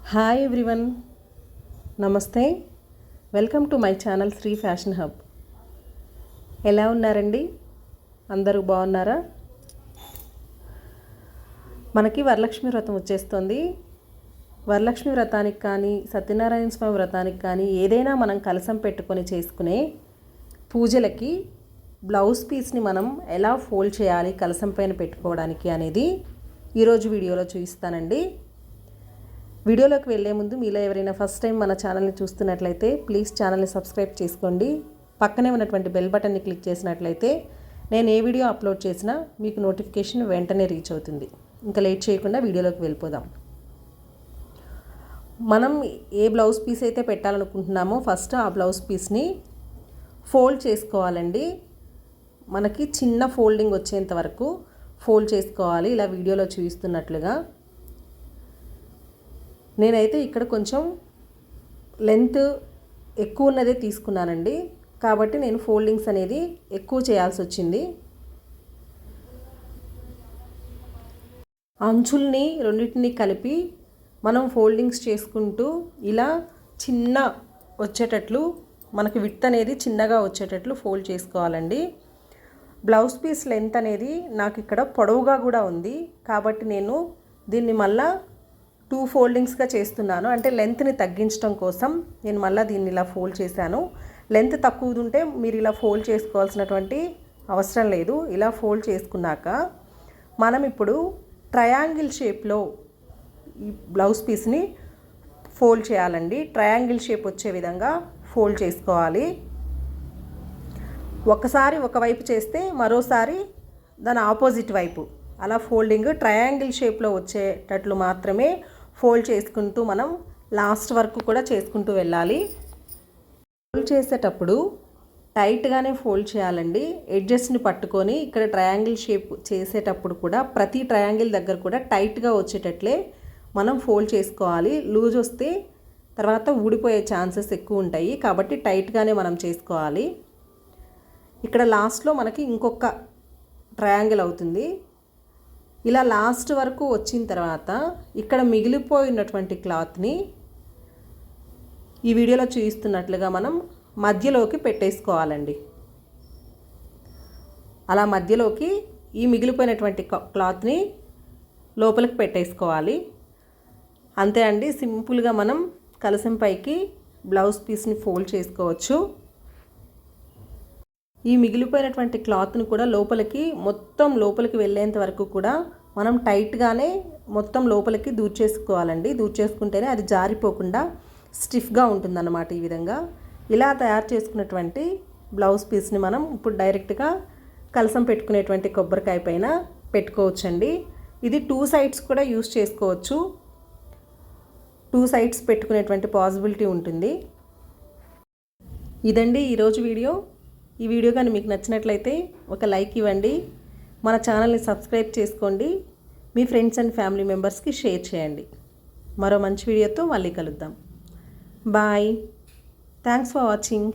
Hi everyone, నమస్తే. Welcome to my channel Sri fashion hub. ఎలా ఉన్నారండి? అందరూ బాగున్నారా? మనకి వరలక్ష్మి వ్రతం వచ్చేస్తుంది. వరలక్ష్మి వ్రతానికి కానీ సత్యనారాయణ స్వామి వ్రతానికి కానీ ఏదైనా మనం కలసం పెట్టుకొని చేసుకునే పూజలకి బ్లౌజ్ పీస్ని మనం ఎలా ఫోల్డ్ చేయాలి కలసం పైన పెట్టుకోవడానికి అనేది ఈరోజు వీడియోలో చూపిస్తానండి. వీడియోలోకి వెళ్ళే ముందు మీలో ఎవరైనా ఫస్ట్ టైం మన ఛానల్ని చూస్తున్నట్లయితే ప్లీజ్ ఛానల్ని సబ్స్క్రైబ్ చేసుకోండి. పక్కనే ఉన్నటువంటి బెల్ బటన్ని క్లిక్ చేసినట్లయితే నేను ఏ వీడియో అప్లోడ్ చేసినా మీకు నోటిఫికేషన్ వెంటనే రీచ్ అవుతుంది. ఇంకా లేట్ చేయకుండా వీడియోలోకి వెళ్ళిపోదాం. మనం ఏ బ్లౌజ్ పీస్ అయితే పెట్టాలనుకుంటున్నామో ఫస్ట్ ఆ బ్లౌజ్ పీస్ని ఫోల్డ్ చేసుకోవాలండి. మనకి చిన్న ఫోల్డింగ్ వచ్చేంత వరకు ఫోల్డ్ చేసుకోవాలి, ఇలా వీడియోలో చూపిస్తున్నట్లుగా. నేనైతే ఇక్కడ కొంచెం లెంత్ ఎక్కువ ఉన్నదే తీసుకున్నానండి, కాబట్టి నేను ఫోల్డింగ్స్ అనేది ఎక్కువ చేయాల్సి వచ్చింది. అంచుల్ని రెండింటిని కలిపి మనం ఫోల్డింగ్స్ చేసుకుంటూ ఇలా చిన్న వచ్చేటట్లు, మనకి విడ్త్ అనేది చిన్నగా వచ్చేటట్లు ఫోల్డ్ చేసుకోవాలండి. బ్లౌజ్ పీస్ లెంత్ అనేది నాకు ఇక్కడ పొడవుగా కూడా ఉంది, కాబట్టి నేను దీన్ని మళ్ళా 2 ఫోల్డింగ్స్గా చేస్తున్నాను. అంటే లెంత్ని తగ్గించడం కోసం నేను మళ్ళీ దీన్ని ఇలా ఫోల్డ్ చేశాను. లెంత్ తక్కువ ఉంటే మీరు ఇలా ఫోల్డ్ చేసుకోవాల్సినటువంటి అవసరం లేదు. ఇలా ఫోల్డ్ చేసుకున్నాక మనం ఇప్పుడు ట్రయాంగిల్ షేప్లో ఈ బ్లౌజ్ పీస్ని ఫోల్డ్ చేయాలండి. ట్రయాంగిల్ షేప్ వచ్చే విధంగా ఫోల్డ్ చేసుకోవాలి. ఒకసారి ఒకవైపు చేస్తే మరోసారి దాని ఆపోజిట్ వైపు అలా ఫోల్డింగ్ ట్రయాంగిల్ షేప్లో వచ్చేటట్లు మాత్రమే ఫోల్డ్ చేసుకుంటూ మనం లాస్ట్ వరకు కూడా చేసుకుంటూ వెళ్ళాలి. ఫోల్డ్ చేసేటప్పుడు టైట్గానే ఫోల్డ్ చేయాలండి. ఎడ్జెస్ని పట్టుకొని ఇక్కడ ట్రయాంగిల్ షేప్ చేసేటప్పుడు కూడా ప్రతి ట్రయాంగిల్ దగ్గర కూడా టైట్గా వచ్చేటట్లే మనం ఫోల్డ్ చేసుకోవాలి. లూజ్ వస్తే తర్వాత ఊడిపోయే ఛాన్సెస్ ఎక్కువ ఉంటాయి, కాబట్టి టైట్గానే మనం చేసుకోవాలి. ఇక్కడ లాస్ట్లో మనకి ఇంకొక ట్రయాంగిల్ అవుతుంది. ఇలా లాస్ట్ వరకు వచ్చిన తర్వాత ఇక్కడ మిగిలిపోయినటువంటి క్లాత్ని ఈ వీడియోలో చూపిస్తున్నట్లుగా మనం మధ్యలోకి పెట్టేసుకోవాలండి. అలా మధ్యలోకి ఈ మిగిలిపోయినటువంటి క్లాత్ని లోపలికి పెట్టేసుకోవాలి. అంతే అండి, సింపుల్గా మనం కలసం పైకి బ్లౌజ్ పీస్ని ఫోల్డ్ చేసుకోవచ్చు. ఈ మిగిలిపోయినటువంటి క్లాత్ని కూడా మొత్తం లోపలికి వెళ్ళేంత వరకు కూడా మనం టైట్గానే మొత్తం లోపలికి దూర్చేసుకోవాలండి. దూర్చేసుకుంటేనే అది జారిపోకుండా స్టిఫ్గా ఉంటుందన్నమాట. ఈ విధంగా ఇలా తయారు చేసుకున్నటువంటి బ్లౌజ్ పీస్ని మనం ఇప్పుడు డైరెక్ట్గా కలసం పెట్టుకునేటువంటి కొబ్బరికాయ పైన పెట్టుకోవచ్చండి. ఇది 2 సైడ్స్ కూడా యూస్ చేసుకోవచ్చు. 2 సైడ్స్ పెట్టుకునేటువంటి పాసిబిలిటీ ఉంటుంది. ఇదండి ఈరోజు వీడియో. ఈ వీడియో కానీ మీకు నచ్చినట్లయితే ఒక లైక్ ఇవ్వండి. మన ఛానల్ని సబ్స్క్రైబ్ చేసుకోండి. మీ ఫ్రెండ్స్ అండ్ ఫ్యామిలీ మెంబర్స్కి షేర్ చేయండి. మరో మంచి వీడియోతో మళ్ళీ కలుద్దాం. బాయ్. Thanks for watching.